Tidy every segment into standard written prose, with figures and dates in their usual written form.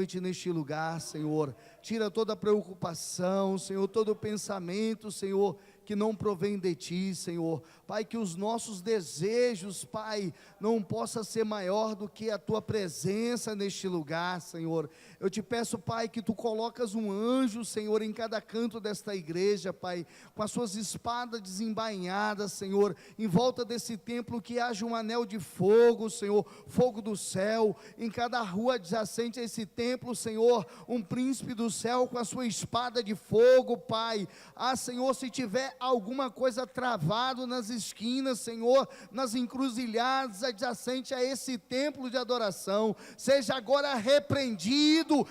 noite neste lugar, Senhor. Tira toda a preocupação, Senhor, todo o pensamento, Senhor, que não provém de Ti, Senhor. Pai, que os nossos desejos, Pai, não possa ser maior do que a Tua presença neste lugar, Senhor. Eu te peço, Pai, que Tu colocas um anjo, Senhor, em cada canto desta igreja, Pai, com as suas espadas desembainhadas, Senhor, em volta desse templo, que haja um anel de fogo, Senhor, fogo do céu, em cada rua adjacente a esse templo, Senhor, um príncipe do céu com a sua espada de fogo, Pai. Senhor, se tiver alguma coisa travado nas esquinas, Senhor, nas encruzilhadas adjacente a esse templo de adoração, seja agora repreendido,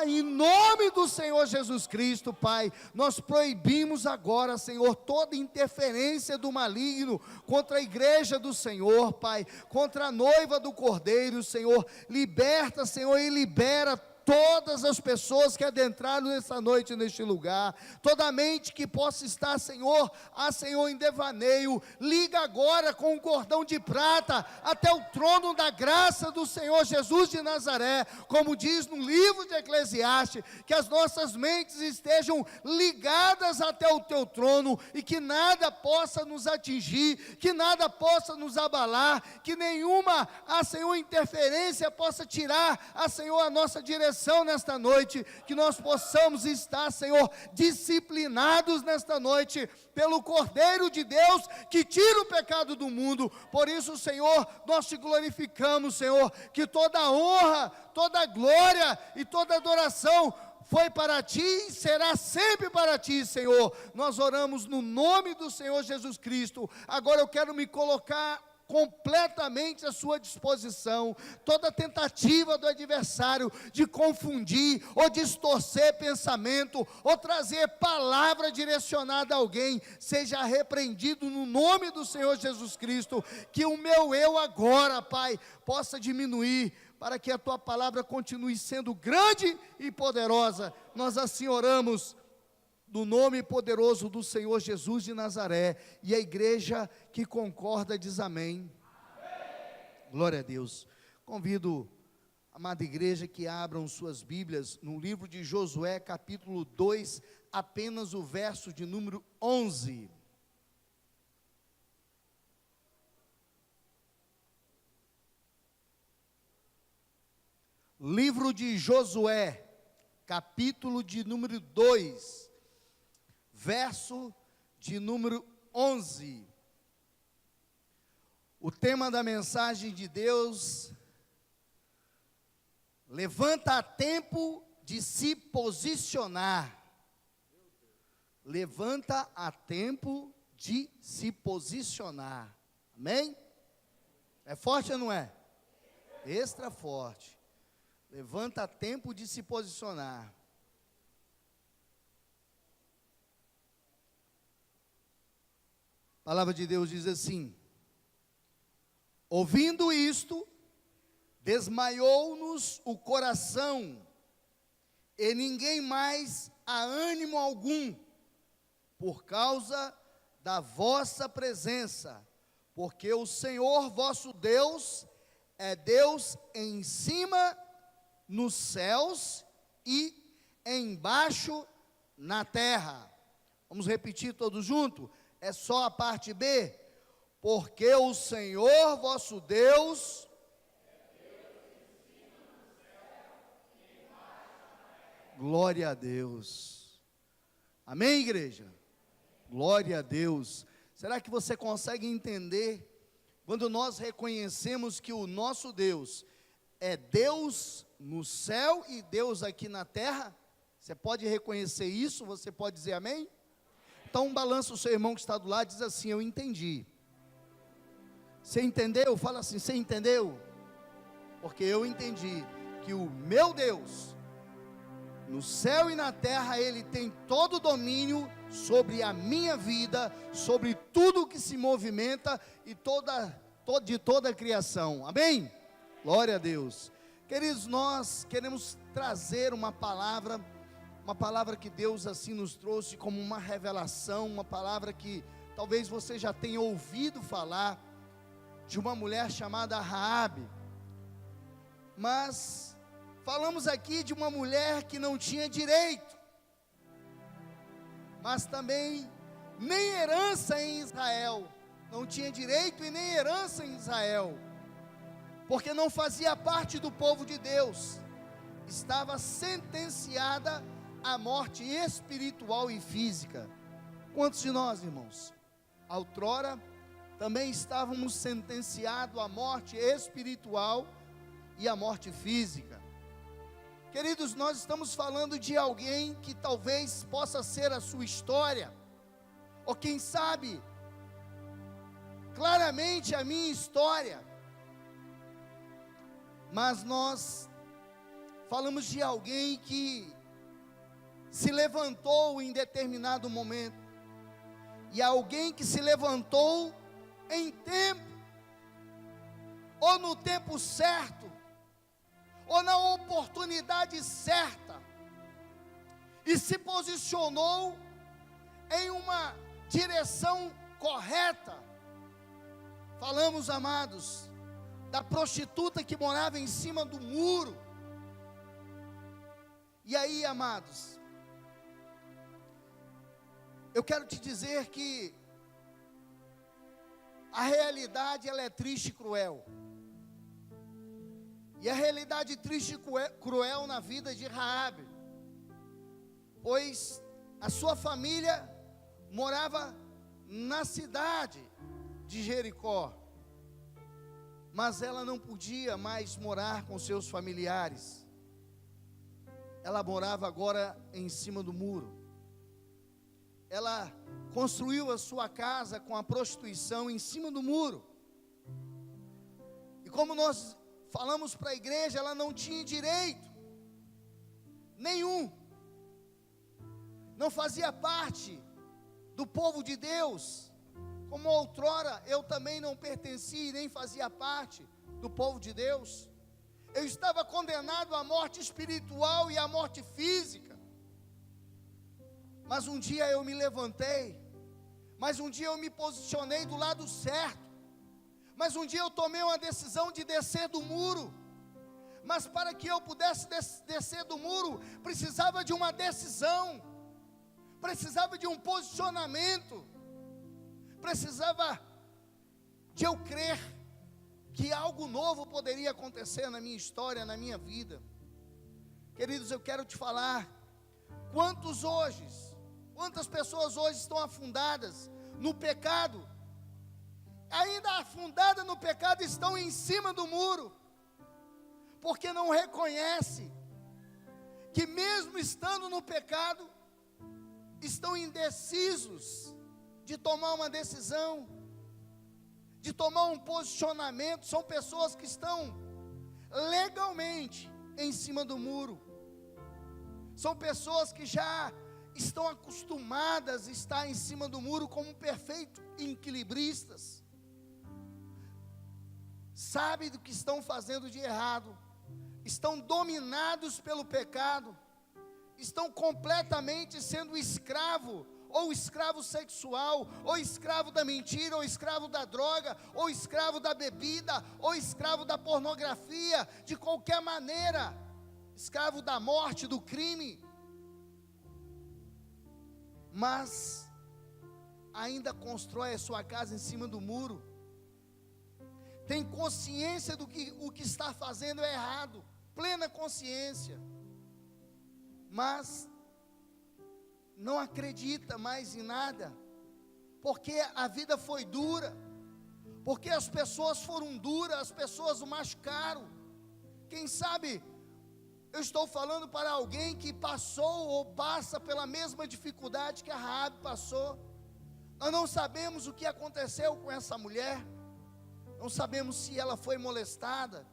em nome do Senhor Jesus Cristo, Pai. Nós proibimos agora, Senhor, toda interferência do maligno contra a igreja do Senhor, Pai, contra a noiva do Cordeiro, Senhor. Liberta, Senhor, e libera todas as pessoas que adentraram nessa noite neste lugar, toda mente que possa estar, Senhor, Senhor, em devaneio, liga agora com um cordão de prata até o trono da graça do Senhor Jesus de Nazaré, como diz no livro de Eclesiastes, que as nossas mentes estejam ligadas até o Teu trono, e que nada possa nos atingir, que nada possa nos abalar, que nenhuma, Senhor, interferência possa tirar, Senhor, a nossa direção nesta noite, que nós possamos estar, Senhor, disciplinados nesta noite, pelo Cordeiro de Deus, que tira o pecado do mundo. Por isso, Senhor, nós te glorificamos, Senhor, que toda honra, toda glória e toda adoração foi para Ti e será sempre para Ti, Senhor. Nós oramos no nome do Senhor Jesus Cristo. Agora eu quero me colocar completamente à sua disposição. Toda tentativa do adversário de confundir ou distorcer pensamento ou trazer palavra direcionada a alguém, seja repreendido no nome do Senhor Jesus Cristo. Que o meu eu agora, Pai, possa diminuir, para que a Tua palavra continue sendo grande e poderosa. Nós assim oramos no nome poderoso do Senhor Jesus de Nazaré, e a igreja que concorda diz amém. Amém. Glória a Deus. Convido a amada igreja que abram suas Bíblias no livro de Josué, capítulo 2, apenas o verso de número 11. Livro de Josué, capítulo de número 2, verso de número 11. O tema da mensagem de Deus: levanta a tempo de se posicionar. Levanta a tempo de se posicionar. Amém? É forte ou não é? Extra forte. Levanta a tempo de se posicionar. A palavra de Deus diz assim: ouvindo isto, desmaiou-nos o coração, e ninguém mais há ânimo algum, por causa da vossa presença, porque o Senhor vosso Deus é Deus em cima nos céus e embaixo na terra. Vamos repetir todos juntos? É só a parte B. Porque o Senhor vosso Deus glória a Deus. Amém, igreja? Glória a Deus. Será que você consegue entender quando nós reconhecemos que o nosso Deus é Deus no céu e Deus aqui na terra? Você pode reconhecer isso? Você pode dizer amém? Então balança o seu irmão que está do lado e diz assim: eu entendi. Você entendeu? Fala assim: você entendeu? Porque eu entendi que o meu Deus, no céu e na terra, Ele tem todo o domínio sobre a minha vida, sobre tudo que se movimenta e de toda a criação. Amém? Glória a Deus. Queridos, nós queremos trazer uma palavra que Deus assim nos trouxe como uma revelação, uma palavra que talvez você já tenha ouvido falar, de uma mulher chamada Raabe, mas Falamos aqui de uma mulher que não tinha direito, mas também nem herança em Israel. Não tinha direito e nem herança em Israel, porque não fazia parte do povo de Deus. Estava sentenciada à morte espiritual e física. Quantos de nós, irmãos, outrora também estávamos sentenciados à morte espiritual e à morte física? Queridos, nós estamos falando de alguém que talvez possa ser a sua história, ou quem sabe, claramente a minha história. Mas nós falamos de alguém que se levantou em determinado momento, e alguém que se levantou em tempo, ou no tempo certo, ou na oportunidade certa, e se posicionou em uma direção correta. Falamos, amados, da prostituta que morava em cima do muro. E aí, amados, eu quero te dizer que a realidade, ela é triste e cruel. E a realidade triste e cruel na vida de Raabe, pois a sua família morava na cidade de Jericó, mas ela não podia mais morar com seus familiares. Ela morava agora em cima do muro. Ela construiu a sua casa com a prostituição em cima do muro. E como nós falamos para a igreja, ela não tinha direito nenhum, não fazia parte do povo de Deus, como outrora eu também não pertencia e nem fazia parte do povo de Deus. Eu estava condenado à morte espiritual e à morte física. Mas um dia eu me levantei, mas um dia eu me posicionei do lado certo, mas um dia eu tomei uma decisão de descer do muro. Mas para que eu pudesse descer do muro, precisava de uma decisão, precisava de um posicionamento, precisava de eu crer que algo novo poderia acontecer na minha história, na minha vida. Queridos, eu quero te falar, quantas pessoas hoje estão afundadas no pecado, ainda afundadas no pecado, estão em cima do muro, porque não reconhece que mesmo estando no pecado, estão indecisos de tomar uma decisão, de tomar um posicionamento. São pessoas que estão legalmente em cima do muro, são pessoas que já estão acostumadas a estar em cima do muro como perfeitos equilibristas, sabem do que estão fazendo de errado, estão dominados pelo pecado, estão completamente sendo escravo, ou escravo sexual, ou escravo da mentira, ou escravo da droga, ou escravo da bebida, ou escravo da pornografia, de qualquer maneira, escravo da morte, do crime, mas ainda constrói a sua casa em cima do muro, tem consciência do que o que está fazendo é errado, plena consciência, mas não acredita mais em nada, porque a vida foi dura, porque as pessoas foram duras, as pessoas o machucaram. Quem sabe eu estou falando para alguém que passou ou passa pela mesma dificuldade que a Raabe passou. Nós não sabemos o que aconteceu com essa mulher, não sabemos se ela foi molestada,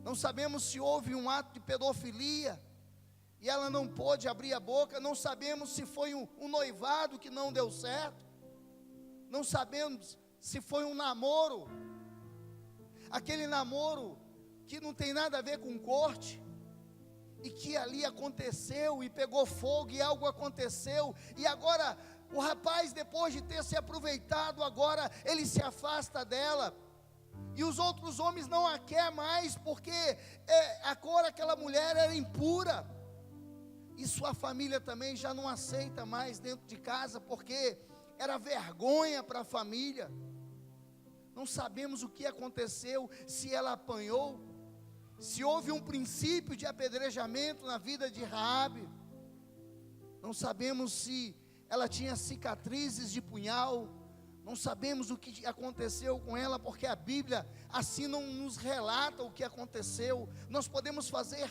não sabemos se houve um ato de pedofilia e ela não pôde abrir a boca, não sabemos se foi um noivado que não deu certo, não sabemos se foi um namoro, aquele namoro que não tem nada a ver com corte, e que ali aconteceu e pegou fogo e algo aconteceu, e agora o rapaz, depois de ter se aproveitado, agora ele se afasta dela. e os outros homens não a quer mais, porque a cor daquela mulher era impura, e sua família também já não aceita mais dentro de casa, porque era vergonha para a família. Não sabemos o que aconteceu, se ela apanhou, se houve um princípio de apedrejamento na vida de Raabe. Não sabemos se ela tinha cicatrizes de punhal. Não sabemos o que aconteceu com ela, porque a Bíblia assim não nos relata o que aconteceu. Nós podemos fazer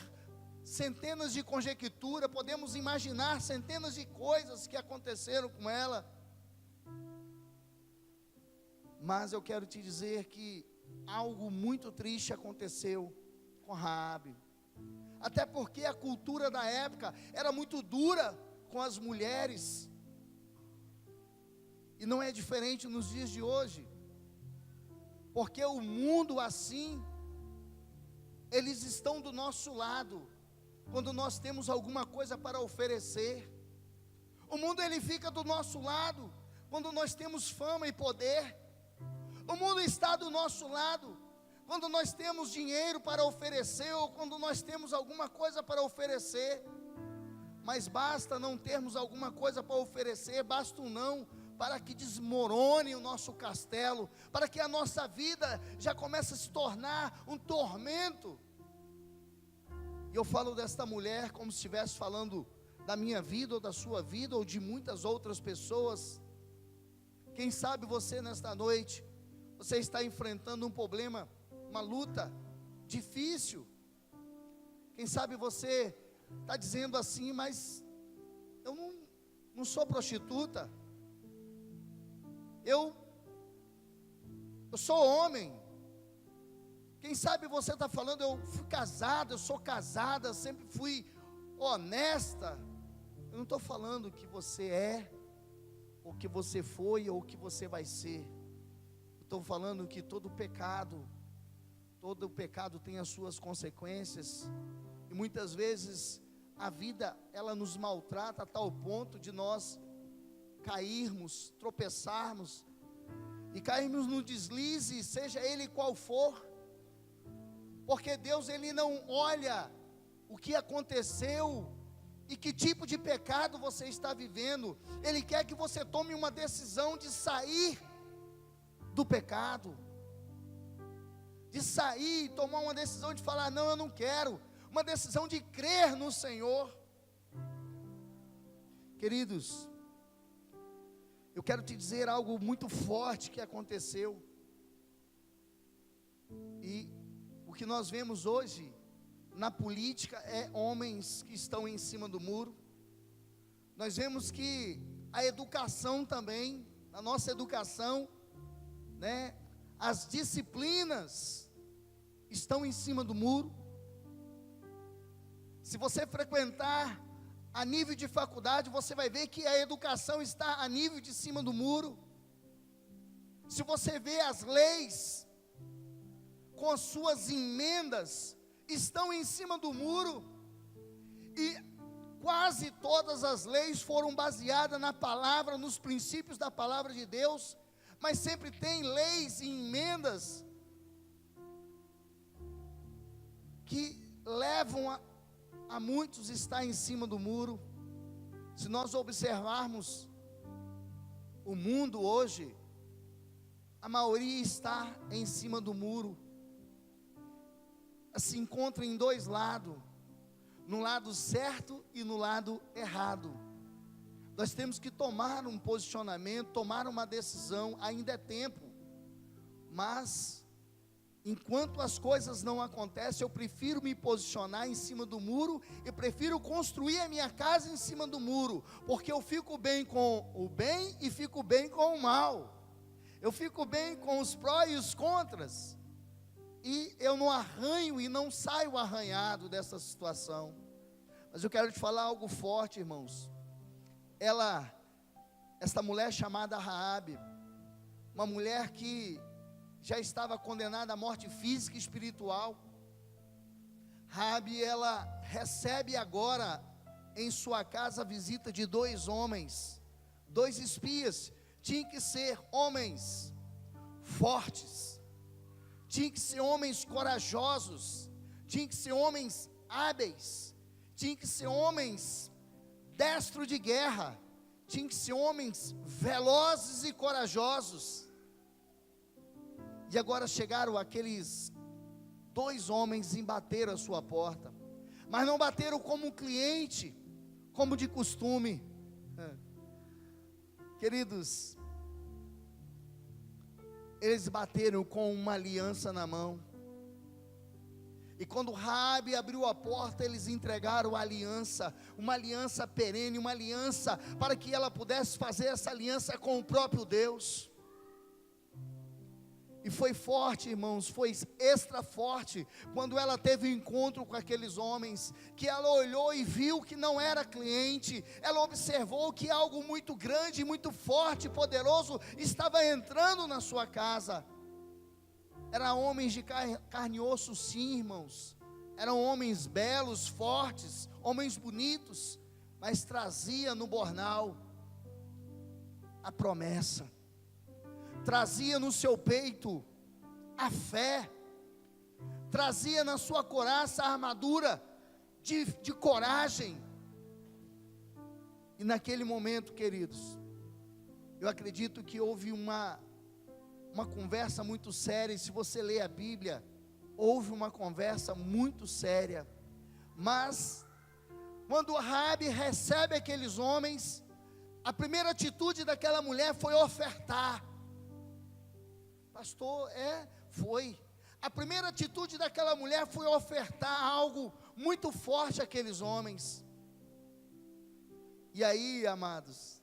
centenas de conjecturas, podemos imaginar centenas de coisas que aconteceram com ela. Mas eu quero te dizer que algo muito triste aconteceu com Raabe. Até porque a cultura da época era muito dura com as mulheres. E não é diferente nos dias de hoje. Porque o mundo assim, eles estão do nosso lado, quando nós temos alguma coisa para oferecer. O mundo ele fica do nosso lado, quando nós temos fama e poder. O mundo está do nosso lado, quando nós temos dinheiro para oferecer, ou quando nós temos alguma coisa para oferecer. Mas basta não termos alguma coisa para oferecer, basta um não, para que desmorone o nosso castelo, para que a nossa vida já comece a se tornar um tormento. E eu falo desta mulher como se estivesse falando da minha vida, ou da sua vida, ou de muitas outras pessoas. Quem sabe você nesta noite, você está enfrentando um problema, uma luta difícil. Quem sabe você está dizendo assim, mas eu não sou prostituta, eu sou homem. Quem sabe você está falando, eu fui casada, eu sou casada, sempre fui honesta. Eu não estou falando que você é, ou que você foi, ou que você vai ser. Estou falando que todo pecado tem as suas consequências. E muitas vezes a vida, ela nos maltrata a tal ponto de nós cairmos, tropeçarmos, e cairmos no deslize, seja ele qual for. Porque Deus ele não olha o que aconteceu e que tipo de pecado você está vivendo. Ele quer que você tome uma decisão de sair do pecado, de sair, tomar uma decisão de falar, não, eu não quero, uma decisão de crer no Senhor. Queridos, eu quero te dizer algo muito forte que aconteceu, e o que nós vemos hoje na política é homens que estão em cima do muro. Nós vemos que a educação também, a nossa educação, né, as disciplinas estão em cima do muro. Se você frequentar a nível de faculdade, você vai ver que a educação está a nível de cima do muro. Se você vê as leis, com as suas emendas, estão em cima do muro, e quase todas as leis foram baseadas na palavra, nos princípios da palavra de Deus, mas sempre tem leis e emendas que levam a muitos estar em cima do muro. Se nós observarmos o mundo hoje, a maioria está em cima do muro. Se encontra em dois lados, no lado certo e no lado errado. Nós temos que tomar um posicionamento, tomar uma decisão, ainda é tempo. Mas, enquanto as coisas não acontecem, eu prefiro me posicionar em cima do muro, e prefiro construir a minha casa em cima do muro, porque eu fico bem com o bem e fico bem com o mal. Eu fico bem com os prós e os contras, e eu não arranho e não saio arranhado dessa situação. Mas eu quero te falar algo forte, irmãos. Esta mulher chamada Raabe, uma mulher que já estava condenada à morte física e espiritual. Raabe, ela recebe agora em sua casa a visita de dois homens, dois espias. Tinham que ser homens fortes, tinha que ser homens corajosos, tinha que ser homens hábeis, tinha que ser homens destros de guerra, tinha que ser homens velozes e corajosos. E agora chegaram aqueles 2 homens e bateram a sua porta, mas não bateram como um cliente, como de costume. Queridos, eles bateram com uma aliança na mão. E quando Raabe abriu a porta, eles entregaram a aliança, uma aliança perene, uma aliança para que ela pudesse fazer essa aliança com o próprio Deus. E foi forte, irmãos, foi extra forte, quando ela teve um encontro com aqueles homens, que ela olhou e viu que não era cliente, ela observou que algo muito grande, muito forte, poderoso, estava entrando na sua casa. Eram homens de carne e osso, sim, irmãos, eram homens belos, fortes, homens bonitos, mas trazia no bornal a promessa, trazia no seu peito a fé, trazia na sua couraça a armadura de coragem. E naquele momento, queridos, eu acredito que houve uma conversa muito séria. E se você ler a Bíblia, houve uma conversa muito séria. Mas quando Raabe recebe aqueles homens, a primeira atitude daquela mulher foi ofertar. Pastor, foi. A primeira atitude daquela mulher foi ofertar algo muito forte àqueles homens. E aí, amados,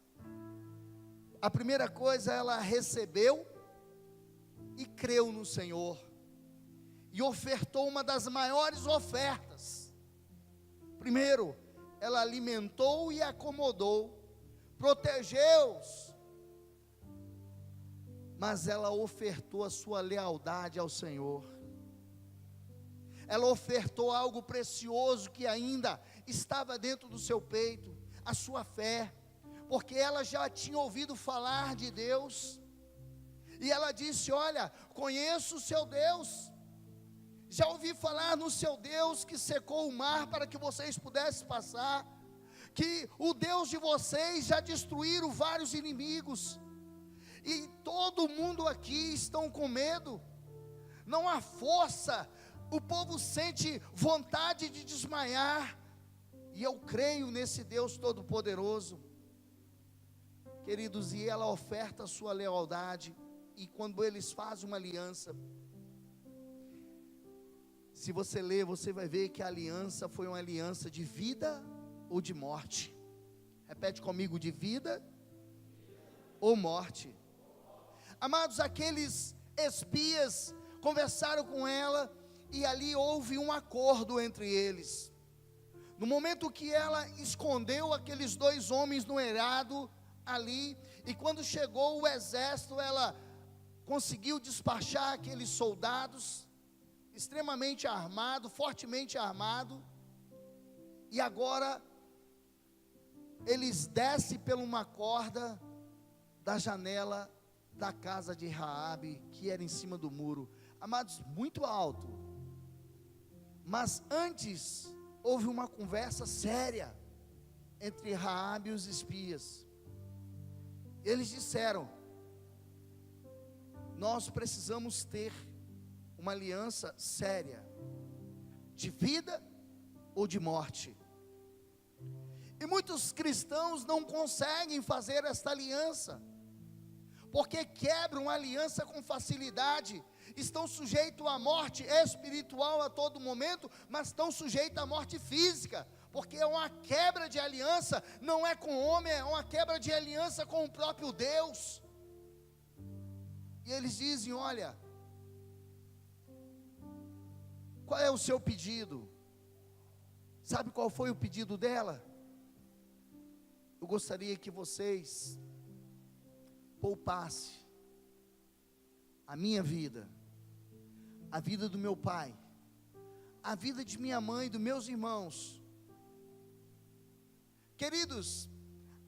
a primeira coisa, ela recebeu e creu no Senhor, e ofertou uma das maiores ofertas. Primeiro, ela alimentou e acomodou, protegeu-os, mas ela ofertou a sua lealdade ao Senhor. Ela ofertou algo precioso que ainda estava dentro do seu peito, a sua fé, porque ela já tinha ouvido falar de Deus, e ela disse: olha, conheço o seu Deus, já ouvi falar no seu Deus que secou o mar para que vocês pudessem passar, que o Deus de vocês já destruíram vários inimigos, e todo mundo aqui estão com medo, não há força, o povo sente vontade de desmaiar, e eu creio nesse Deus todo-poderoso. Queridos, e ela oferta a sua lealdade, e quando eles fazem uma aliança, se você ler, você vai ver que a aliança foi uma aliança de vida ou de morte. Repete comigo: de vida ou morte. Amados, aqueles espias conversaram com ela, e ali houve um acordo entre eles. No momento que ela escondeu aqueles 2 homens no eirado ali, e quando chegou o exército, ela conseguiu despachar aqueles soldados, extremamente armado, fortemente armado, e agora eles descem por uma corda da janela da casa de Raabe, que era em cima do muro, amados, muito alto. Mas antes houve uma conversa séria entre Raabe e os espias. Eles disseram: nós precisamos ter uma aliança séria, de vida ou de morte. E muitos cristãos não conseguem fazer esta aliança, porque quebram a aliança com facilidade, estão sujeitos à morte espiritual a todo momento, mas estão sujeitos à morte física, porque é uma quebra de aliança, não é com o homem, é uma quebra de aliança com o próprio Deus. E eles dizem: olha, qual é o seu pedido? Sabe qual foi o pedido dela? Eu gostaria que vocês poupassem a minha vida, a vida do meu pai, a vida de minha mãe e dos meus irmãos. Queridos,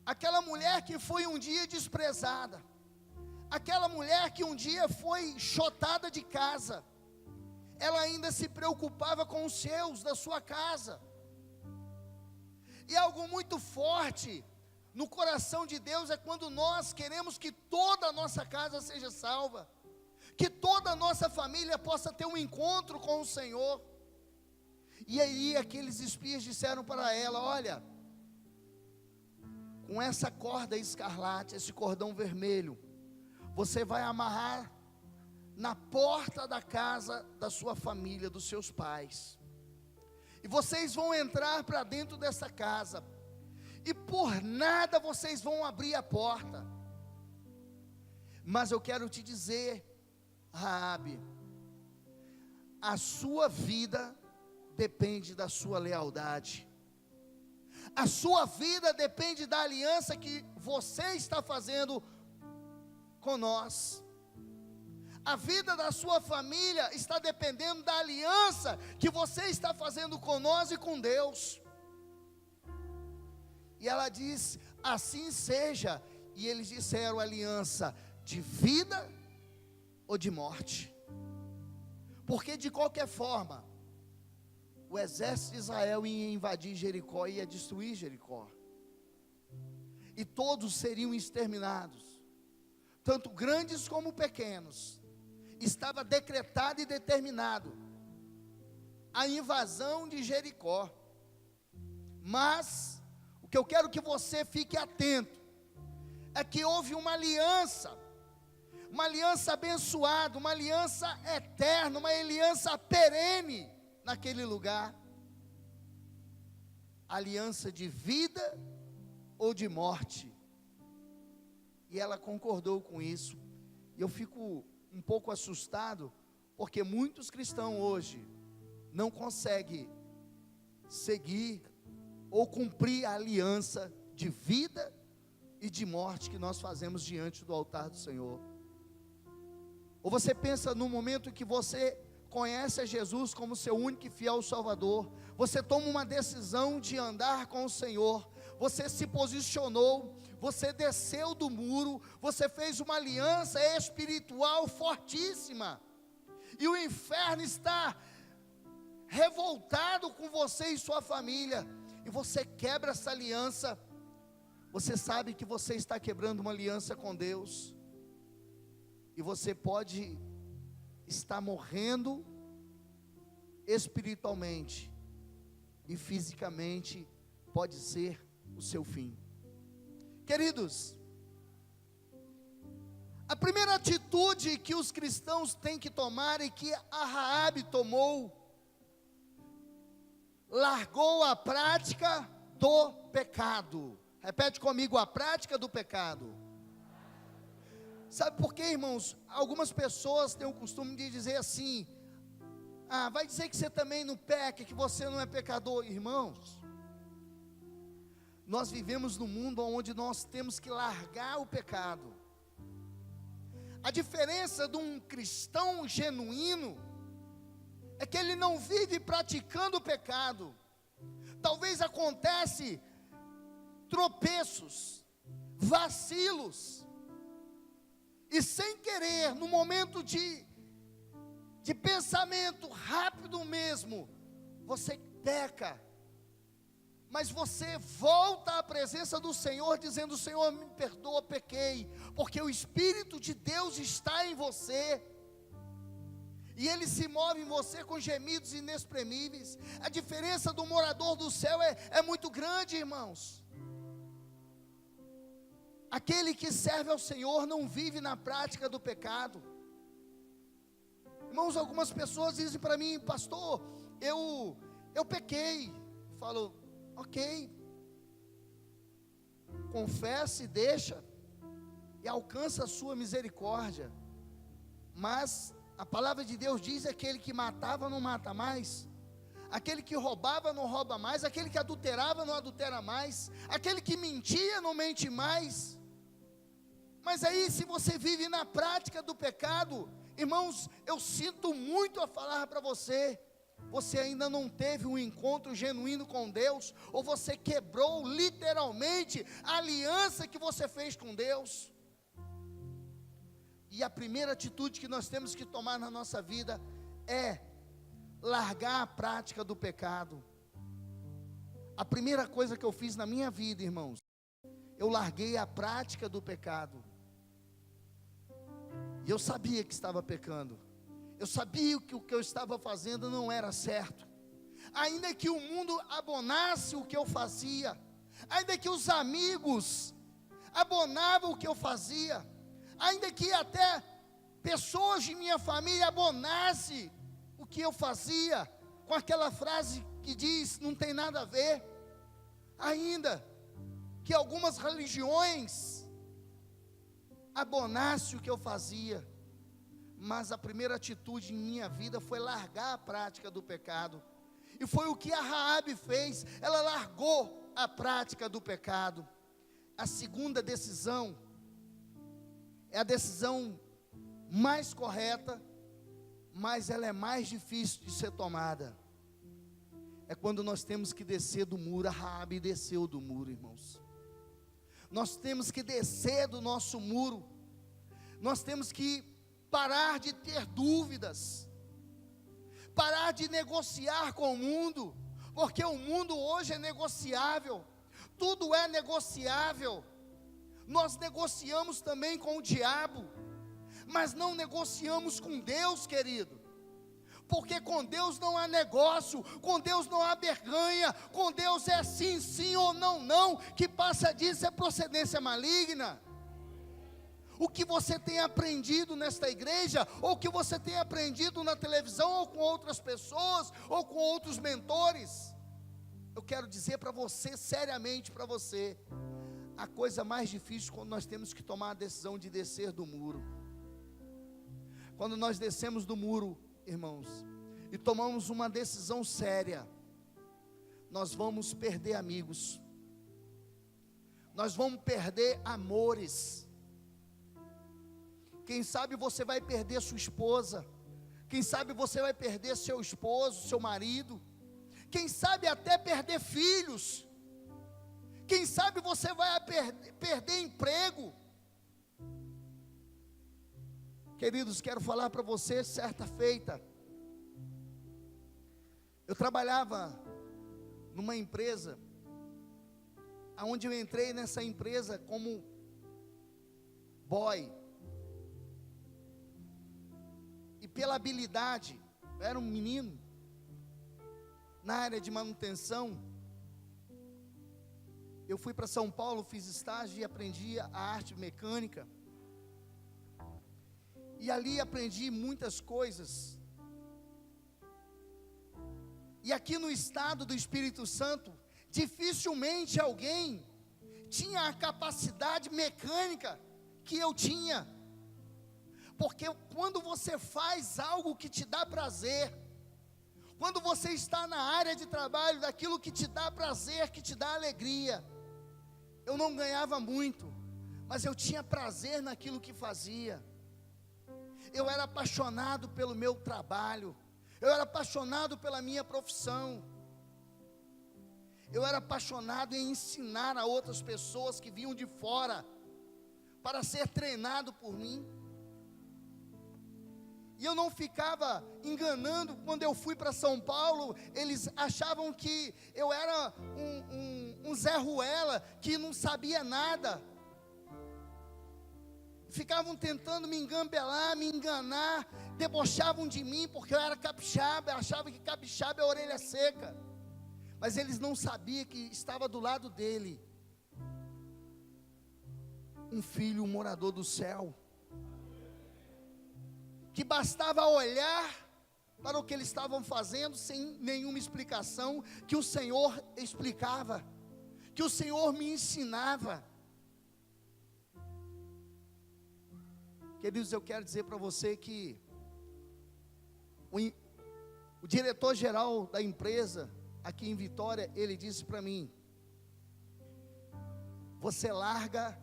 aquela mulher que foi um dia desprezada, aquela mulher que um dia foi chotada de casa, ela ainda se preocupava com os seus, da sua casa. E algo muito forte no coração de Deus é quando nós queremos que toda a nossa casa seja salva, que toda a nossa família possa ter um encontro com o Senhor. E aí aqueles espias disseram para ela: olha, com essa corda escarlate, esse cordão vermelho, você vai amarrar na porta da casa da sua família, dos seus pais, e vocês vão entrar para dentro dessa casa, e por nada vocês vão abrir a porta. Mas eu quero te dizer, Raabe, a sua vida depende da sua lealdade, a sua vida depende da aliança que você está fazendo com nós. A vida da sua família está dependendo da aliança que você está fazendo com nós e com Deus. E ela diz: assim seja. E eles disseram: aliança de vida ou de morte. Porque de qualquer forma, o exército de Israel ia invadir Jericó, ia destruir Jericó, e todos seriam exterminados, tanto grandes como pequenos. Estava decretado e determinado a invasão de Jericó. Mas o que eu quero que você fique atento é que houve uma aliança abençoada, uma aliança eterna, uma aliança perene naquele lugar, aliança de vida ou de morte. E ela concordou com isso. E eu fico um pouco assustado, porque muitos cristãos hoje não conseguem seguir ou cumprir a aliança de vida e de morte que nós fazemos diante do altar do Senhor. Ou você pensa no momento que você conhece a Jesus como seu único e fiel Salvador, você toma uma decisão de andar com o Senhor, você se posicionou, você desceu do muro, você fez uma aliança espiritual fortíssima, e o inferno está revoltado com você e sua família, e você quebra essa aliança. Você sabe que você está quebrando uma aliança com Deus, e você pode estar morrendo espiritualmente, e fisicamente pode ser o seu fim. Queridos, a primeira atitude que os cristãos têm que tomar e que a Raabe tomou, largou a prática do pecado. Repete comigo: a prática do pecado. Sabe por quê, irmãos? Algumas pessoas têm o costume de dizer assim: ah, vai dizer que você também não peca, que você não é pecador. Irmãos, nós vivemos num mundo onde nós temos que largar o pecado. A diferença de um cristão genuíno é que ele não vive praticando o pecado. Talvez acontece tropeços, vacilos, e sem querer, no momento de pensamento rápido mesmo, você peca, mas você volta à presença do Senhor, dizendo: Senhor, me perdoa, pequei, porque o Espírito de Deus está em você, e Ele se move em você com gemidos inexprimíveis. A diferença do morador do céu é muito grande, irmãos. Aquele que serve ao Senhor não vive na prática do pecado. Irmãos, algumas pessoas dizem para mim: pastor, eu pequei. Eu falo: ok, confesse, deixa, e alcança a sua misericórdia. Mas a palavra de Deus diz: aquele que matava não mata mais, aquele que roubava não rouba mais, aquele que adulterava não adultera mais, aquele que mentia não mente mais. Mas aí, se você vive na prática do pecado, irmãos, eu sinto muito a falar para você, você ainda não teve um encontro genuíno com Deus, ou você quebrou literalmente a aliança que você fez com Deus. E a primeira atitude que nós temos que tomar na nossa vida é largar a prática do pecado. A primeira coisa que eu fiz na minha vida, irmãos, eu larguei a prática do pecado. E eu sabia que estava pecando. Eu sabia que o que eu estava fazendo não era certo. Ainda que o mundo abonasse o que eu fazia, ainda que os amigos abonavam o que eu fazia, ainda que até pessoas de minha família abonassem o que eu fazia, com aquela frase que diz, não tem nada a ver, ainda que algumas religiões abonassem o que eu fazia, mas a primeira atitude em minha vida foi largar a prática do pecado, e foi o que a Raabe fez, ela largou a prática do pecado. A segunda decisão, é a decisão mais correta, mas ela é mais difícil de ser tomada, é quando nós temos que descer do muro. A Raabe desceu do muro, irmãos. Nós temos que descer do nosso muro, nós temos que parar de ter dúvidas, parar de negociar com o mundo, porque o mundo hoje é negociável, tudo é negociável. Nós negociamos também com o diabo, mas não negociamos com Deus, querido, porque com Deus não há negócio, com Deus não há barganha, com Deus é sim, sim ou não, não, que passa disso é procedência maligna. O que você tem aprendido nesta igreja, ou o que você tem aprendido na televisão, ou com outras pessoas, ou com outros mentores, eu quero dizer para você, seriamente para você, a coisa mais difícil quando nós temos que tomar a decisão de descer do muro. Quando nós descemos do muro, irmãos, e tomamos uma decisão séria, nós vamos perder amigos, nós vamos perder amores. Quem sabe você vai perder sua esposa, quem sabe você vai perder seu esposo, seu marido, quem sabe até perder filhos, quem sabe você vai perder emprego. Queridos, quero falar para você, certa feita, eu trabalhava numa empresa, onde eu entrei nessa empresa como boy, e pela habilidade, eu era um menino, na área de manutenção, eu fui para São Paulo, fiz estágio e aprendi a arte mecânica, e ali aprendi muitas coisas, e aqui no estado do Espírito Santo, dificilmente alguém tinha a capacidade mecânica que eu tinha, porque quando você faz algo que te dá prazer, quando você está na área de trabalho, daquilo que te dá prazer, que te dá alegria, eu não ganhava muito, mas eu tinha prazer naquilo que fazia, eu era apaixonado pelo meu trabalho, eu era apaixonado pela minha profissão, eu era apaixonado em ensinar a outras pessoas que vinham de fora, para ser treinado por mim, e eu não ficava enganando. Quando eu fui para São Paulo, eles achavam que eu era um Zé Ruela, que não sabia nada, ficavam tentando me engambelar, me enganar, debochavam de mim, porque eu era capixaba, achavam que capixaba é orelha seca, mas eles não sabiam que estava do lado dele, um filho, um morador do céu, que bastava olhar para o que eles estavam fazendo, sem nenhuma explicação, que o Senhor explicava, que o Senhor me ensinava. Queridos, eu quero dizer para você que o diretor-geral da empresa, aqui em Vitória, ele disse para mim: você larga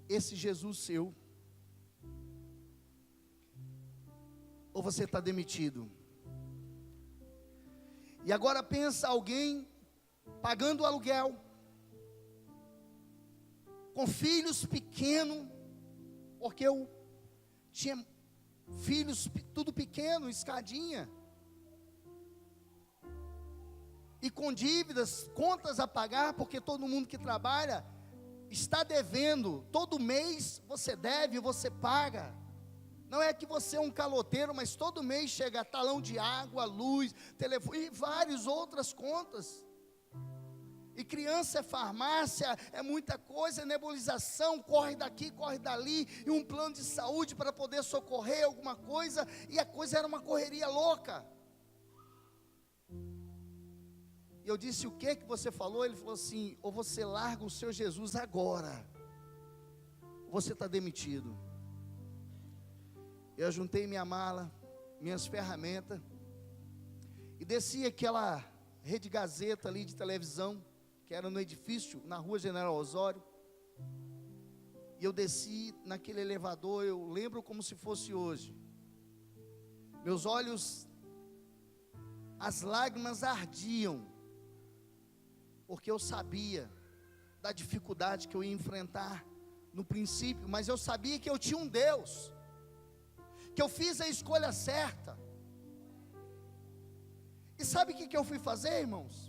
esse Jesus seu, ou você está demitido. E agora pensa alguém pagando aluguel, com filhos pequenos, porque eu tinha filhos tudo pequeno, escadinha, e com dívidas, contas a pagar, porque todo mundo que trabalha está devendo. Todo mês você deve, você paga. Não é que você é um caloteiro, mas todo mês chega talão de água, luz, telefone e várias outras contas. E criança é farmácia, é muita coisa, é nebulização, corre daqui, corre dali, e um plano de saúde para poder socorrer alguma coisa, e a coisa era uma correria louca. E eu disse: o que você falou? Ele falou assim: ou você larga o seu Jesus agora, ou você está demitido. Eu juntei minha mala, minhas ferramentas, e desci aquela Rede Gazeta ali de televisão, que era no edifício, na rua General Osório, e eu desci naquele elevador, eu lembro como se fosse hoje, meus olhos, as lágrimas ardiam, porque eu sabia da dificuldade que eu ia enfrentar no princípio, mas eu sabia que eu tinha um Deus, que eu fiz a escolha certa. E sabe o que eu fui fazer, irmãos?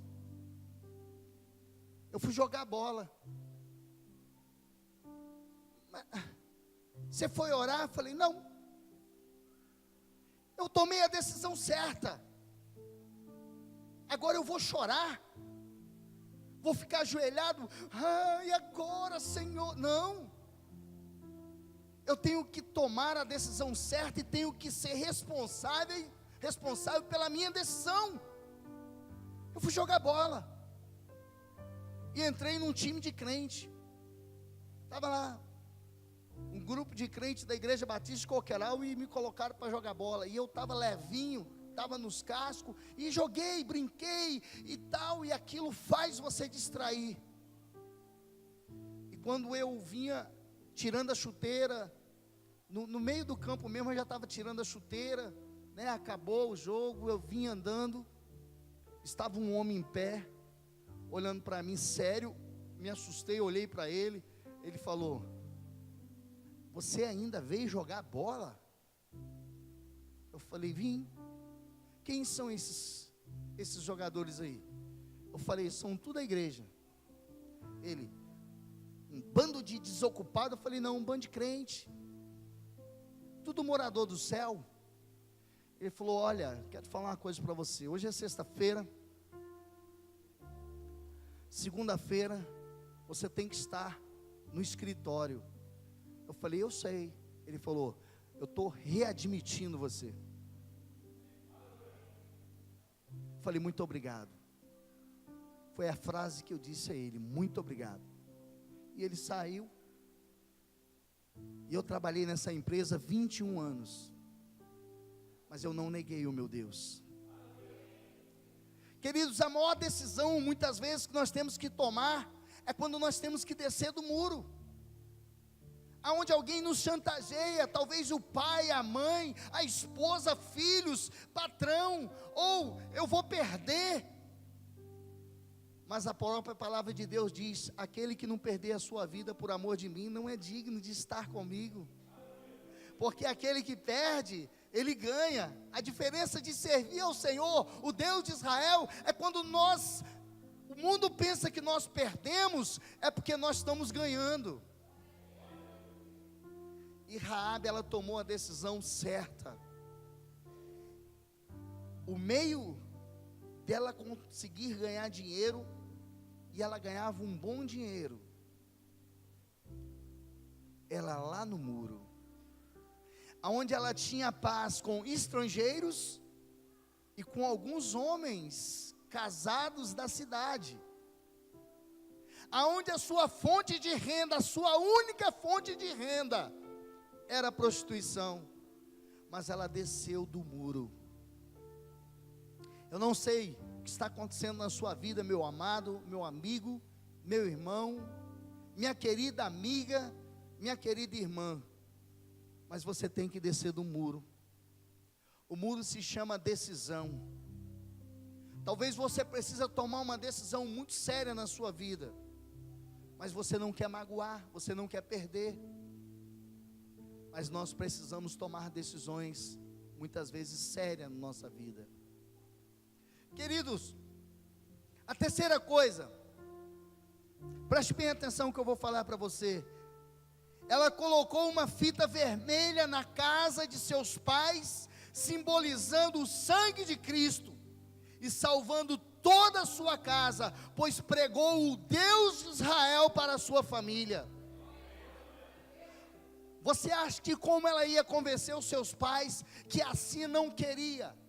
Eu fui jogar bola. Você foi orar? Eu falei: não. Eu tomei a decisão certa. Agora eu vou chorar. Vou ficar ajoelhado. E agora, Senhor? Não. Eu tenho que tomar a decisão certa e tenho que ser responsável pela minha decisão. Eu fui jogar bola. E entrei num time de crente. Estava lá um grupo de crentes da Igreja Batista de Coqueiral e me colocaram para jogar bola. E eu estava levinho, estava nos cascos, e joguei, brinquei e tal. E aquilo faz você distrair. E quando eu vinha tirando a chuteira, no meio do campo mesmo eu já estava tirando a chuteira, né? Acabou o jogo, eu vim andando, estava um homem em pé, olhando para mim, sério, me assustei, olhei para ele, ele falou: você ainda veio jogar bola? Eu falei: vim. Quem são esses jogadores aí? Eu falei: são tudo a igreja. Ele: um bando de desocupado. Eu falei: não, um bando de crente, tudo morador do céu. Ele falou: olha, quero falar uma coisa para você, hoje é sexta-feira, segunda-feira você tem que estar no escritório. Eu falei: eu sei. Ele falou: eu estou readmitindo você. Eu falei: muito obrigado. Foi a frase que eu disse a ele: muito obrigado. E ele saiu. E eu trabalhei nessa empresa 21 anos. Mas eu não neguei o meu Deus. Queridos, a maior decisão muitas vezes que nós temos que tomar é quando nós temos que descer do muro. Aonde alguém nos chantageia, talvez o pai, a mãe, a esposa, filhos, patrão, ou eu vou perder. Mas a própria palavra de Deus diz: aquele que não perder a sua vida por amor de mim, não é digno de estar comigo. Porque aquele que perde, ele ganha. A diferença de servir ao Senhor, o Deus de Israel, é quando o mundo pensa que nós perdemos, é porque nós estamos ganhando. E Raabe, ela tomou a decisão certa. O meio dela conseguir ganhar dinheiro, e ela ganhava um bom dinheiro, ela lá no muro, aonde ela tinha paz com estrangeiros e com alguns homens casados da cidade, aonde a sua fonte de renda, a sua única fonte de renda, era a prostituição. Mas ela desceu do muro. Eu não sei o que está acontecendo na sua vida, meu amado, meu amigo, meu irmão, minha querida amiga, minha querida irmã, mas você tem que descer do muro. O muro se chama decisão. Talvez você precisa tomar uma decisão muito séria na sua vida, mas você não quer magoar, você não quer perder. Mas nós precisamos tomar decisões muitas vezes sérias na nossa vida. Queridos, A terceira coisa, preste bem atenção no que eu vou falar para você. Ela colocou uma fita vermelha na casa de seus pais, simbolizando o sangue de Cristo, e salvando toda a sua casa, pois pregou o Deus de Israel para a sua família. Você acha que como ela ia convencer os seus pais, que assim não queria?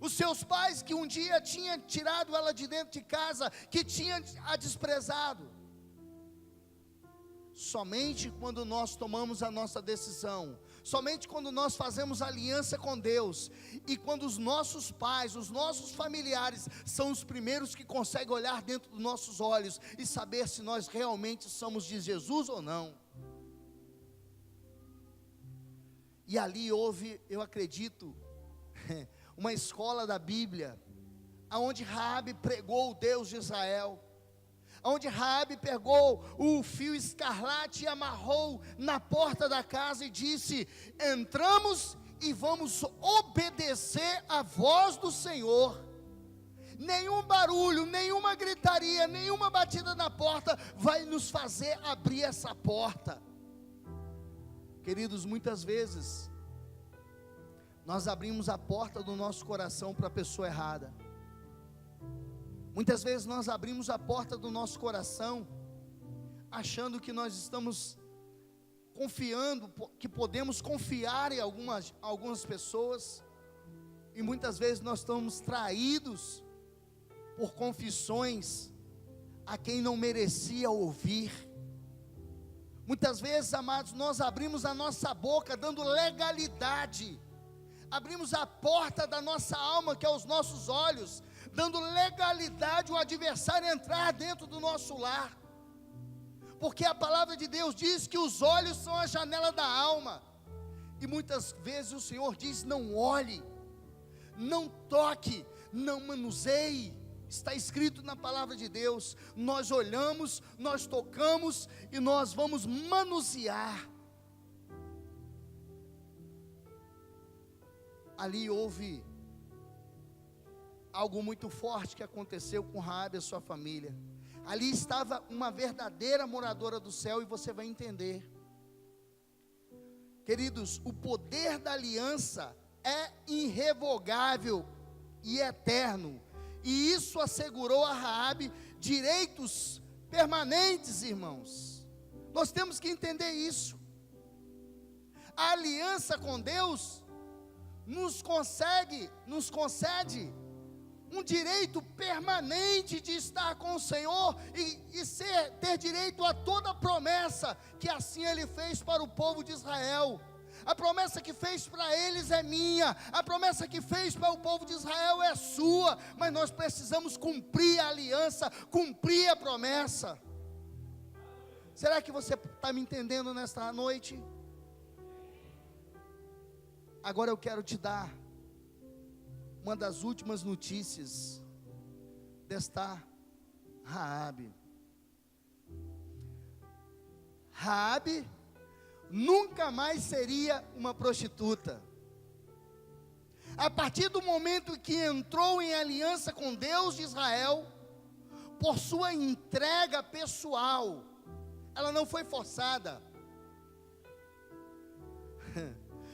Os seus pais que um dia tinham tirado ela de dentro de casa, que tinham a desprezado. Somente quando nós tomamos a nossa decisão, somente quando nós fazemos aliança com Deus, e quando os nossos pais, os nossos familiares, são os primeiros que conseguem olhar dentro dos nossos olhos, e saber se nós realmente somos de Jesus ou não. E ali houve, eu acredito, uma escola da Bíblia, onde Raabe pregou o Deus de Israel, onde Raabe pegou o fio escarlate e amarrou na porta da casa e disse: entramos e vamos obedecer a voz do Senhor. Nenhum barulho, nenhuma gritaria, nenhuma batida na porta vai nos fazer abrir essa porta. Queridos, muitas vezes nós abrimos a porta do nosso coração para a pessoa errada. Muitas vezes nós abrimos a porta do nosso coração, achando que nós estamos confiando, que podemos confiar em algumas pessoas, e muitas vezes nós estamos traídos por confissões a quem não merecia ouvir. Muitas vezes, amados, nós abrimos a nossa boca dando legalidade, abrimos a porta da nossa alma, que é os nossos olhos, dando legalidade ao adversário entrar dentro do nosso lar, porque a palavra de Deus diz que os olhos são a janela da alma, e muitas vezes o Senhor diz: não olhe, não toque, não manuseie. Está escrito na palavra de Deus. Nós olhamos, nós tocamos e nós vamos manusear. Ali houve algo muito forte que aconteceu com Raabe e sua família. Ali estava uma verdadeira moradora do céu, e você vai entender. Queridos, o poder da aliança é irrevogável e eterno, e isso assegurou a Raabe direitos permanentes, irmãos. Nós temos que entender isso. A aliança com Deus nos concede um direito permanente de estar com o Senhor e ter direito a toda a promessa que assim Ele fez para o povo de Israel. A promessa que fez para eles é minha, a promessa que fez para o povo de Israel é sua, mas nós precisamos cumprir a aliança, cumprir a promessa. Será que você está me entendendo nesta noite? Agora eu quero te dar uma das últimas notícias desta Raabe. Raabe nunca mais seria uma prostituta. A partir do momento que entrou em aliança com Deus de Israel, por sua entrega pessoal, ela não foi forçada.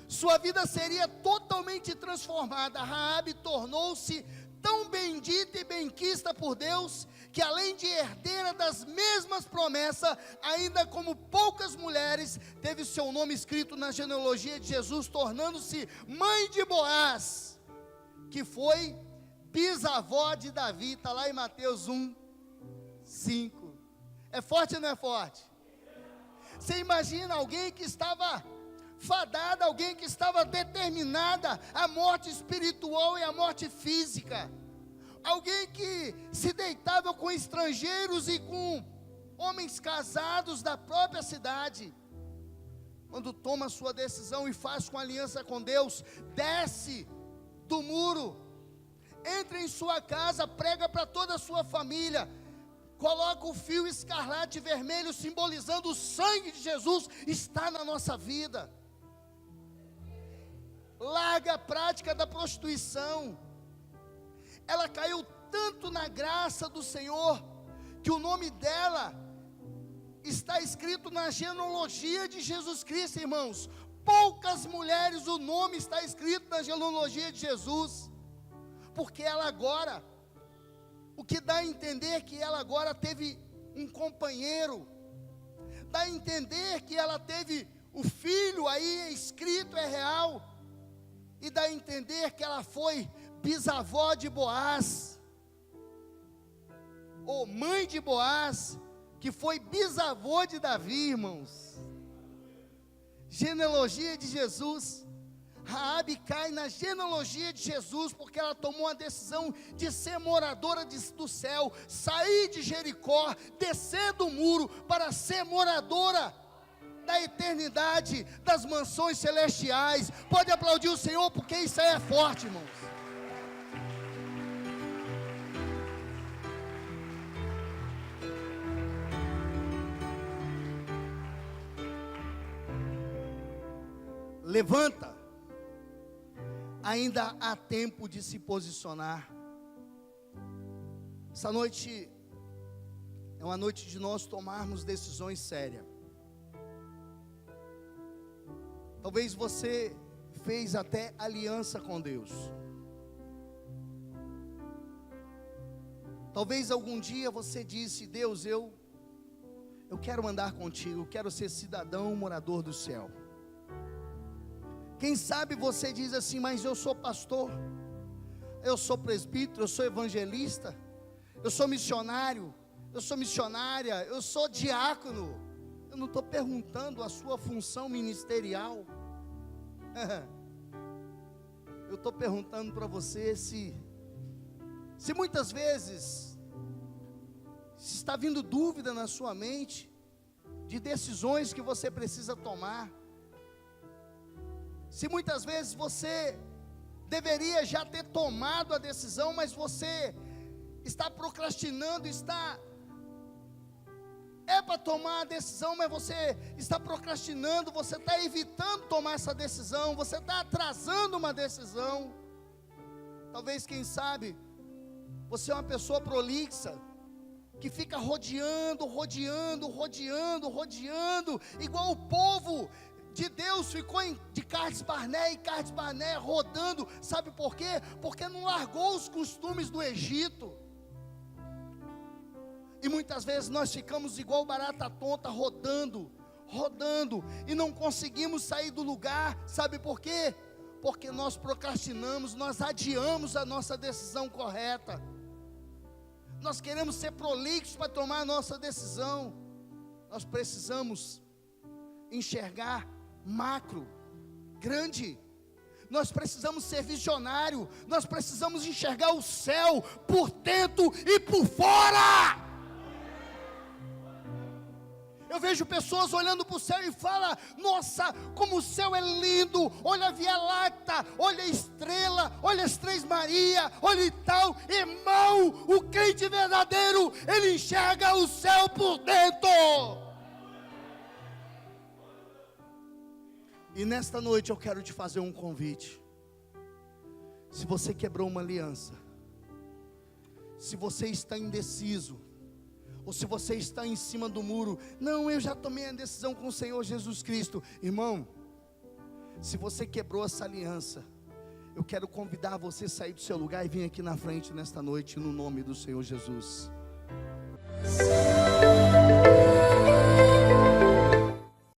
Sua vida seria totalmente transformada. Raabe tornou-se tão bendita e benquista por Deus, que além de herdeira das mesmas promessas, ainda como poucas mulheres, teve seu nome escrito na genealogia de Jesus, tornando-se mãe de Boaz, que foi bisavó de Davi. Está lá em Mateus 1:5. É forte ou não é forte? Você imagina alguém que estava fadada, alguém que estava determinada à morte espiritual e à morte física, alguém que se deitava com estrangeiros e com homens casados da própria cidade. Quando toma sua decisão e faz com aliança com Deus, desce do muro, entra em sua casa, prega para toda a sua família, coloca o fio escarlate e vermelho, simbolizando o sangue de Jesus está na nossa vida. Larga a prática da prostituição. Ela caiu tanto na graça do Senhor, que o nome dela está escrito na genealogia de Jesus Cristo, irmãos. Poucas mulheres o nome está escrito na genealogia de Jesus, porque ela agora, o que dá a entender que ela agora teve um companheiro, dá a entender que ela teve o filho, aí é escrito, é real, e dá a entender que ela foi bisavó de Boaz, ou mãe de Boaz, que foi bisavô de Davi, irmãos. Genealogia de Jesus. Raabe cai na genealogia de Jesus, porque ela tomou a decisão de ser moradora do céu, sair de Jericó, descer do muro, para ser moradora da eternidade, das mansões celestiais. Pode aplaudir o Senhor, porque isso aí é forte, irmãos. Levanta, ainda há tempo de se posicionar. Essa noite é uma noite de nós tomarmos decisões sérias. Talvez você fez até aliança com Deus. Talvez algum dia você disse: Deus, eu quero andar contigo, eu quero ser cidadão, morador do céu. Quem sabe você diz assim: mas eu sou pastor, eu sou presbítero, eu sou evangelista, eu sou missionário, eu sou missionária, eu sou diácono. Eu não estou perguntando a sua função ministerial. Eu estou perguntando para você se muitas vezes se está vindo dúvida na sua mente de decisões que você precisa tomar. Se muitas vezes você deveria já ter tomado a decisão, mas você está procrastinando, é para tomar a decisão, mas você está procrastinando, você está evitando tomar essa decisão, você está atrasando uma decisão. Talvez, quem sabe, você é uma pessoa prolixa, que fica rodeando, igual o povo de Deus ficou de Cades Barnea rodando. Sabe por quê? Porque não largou os costumes do Egito. E muitas vezes nós ficamos igual barata tonta, rodando, e não conseguimos sair do lugar. Sabe por quê? Porque nós procrastinamos, nós adiamos a nossa decisão correta. Nós queremos ser prolixos para tomar a nossa decisão. Nós precisamos enxergar macro, grande. Nós precisamos ser visionário. Nós precisamos enxergar o céu por dentro e por fora. Eu vejo pessoas olhando para o céu e falam: nossa, como o céu é lindo, olha a Via Láctea, olha a estrela, olha as Três Marias, olha e tal. Irmão, o crente verdadeiro, ele enxerga o céu por dentro. E nesta noite eu quero te fazer um convite. Se você quebrou uma aliança, se você está indeciso, ou se você está em cima do muro: não, eu já tomei a decisão com o Senhor Jesus Cristo. Irmão, se você quebrou essa aliança, eu quero convidar você a sair do seu lugar e vir aqui na frente nesta noite, no nome do Senhor Jesus.